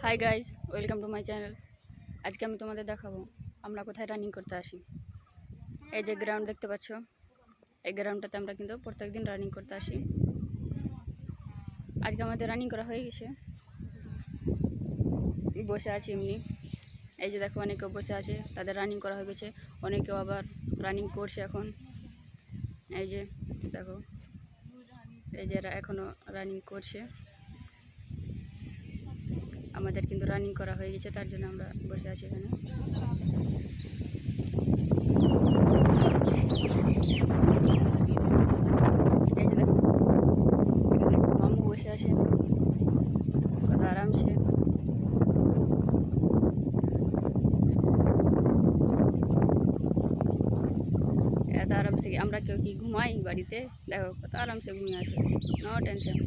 Hi guys, welcome to my channel. আজকে আমি তোমাদের দেখাবো আমরা কোথায় রানিং করতে আসি। এই যে গ্রাউন্ড দেখতে পাচ্ছ, এই গ্রাউন্ডটাতে আমরা কিন্তু প্রত্যেক দিন রানিং করতে আসি। আজকে আমাদের রানিং করা হয়ে গেছে, বসে আছি এমনি। এই যে দেখো, অনেকেও বসে আছে, তাদের রানিং করা হয়ে গেছে। অনেকেও আবার রানিং করছে এখন। এই যে দেখো, এই যে এখনও রানিং করছে। আমাদের কিন্তু রানিং করা হয়ে গেছে, তার জন্য আমরা বসে আছি এখানে। এই যে দেখো, এখানে মামু বসে আছে কত আরামসে। এত আরামসে আমরা কেউ কি ঘুমাই বাড়িতে? দেখো কত আরামসে ঘুমিয়ে আসে, নো টেনশন।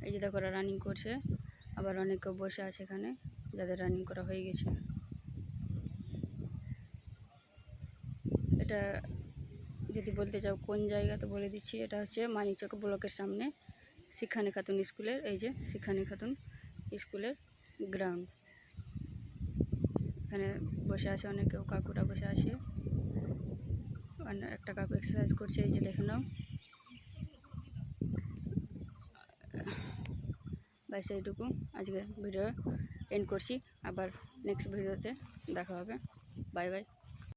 এই যে দেখো, ওরা রানিং করছে, আবার অনেকেও বসে আছে এখানে, যাদের রানিং করা হয়ে গেছে। এটা যদি বলতে চাও কোন জায়গা, তো বলে দিচ্ছি, এটা হচ্ছে মানিকচক ব্লকের সামনে শিক্ষানী খাতুন স্কুলের, এই যে শিক্ষানী খাতুন স্কুলের গ্রাউন্ড। এখানে বসে আছে অনেকেও, কাকুরা বসে আছে, একটা কাকু এক্সারসাইজ করছে, এই যে দেখে নাও। ব্যাস এইটুকু আজকে ভিডিও এন্ড করছি, আবার নেক্সট ভিডিওতে দেখা হবে। Bye bye.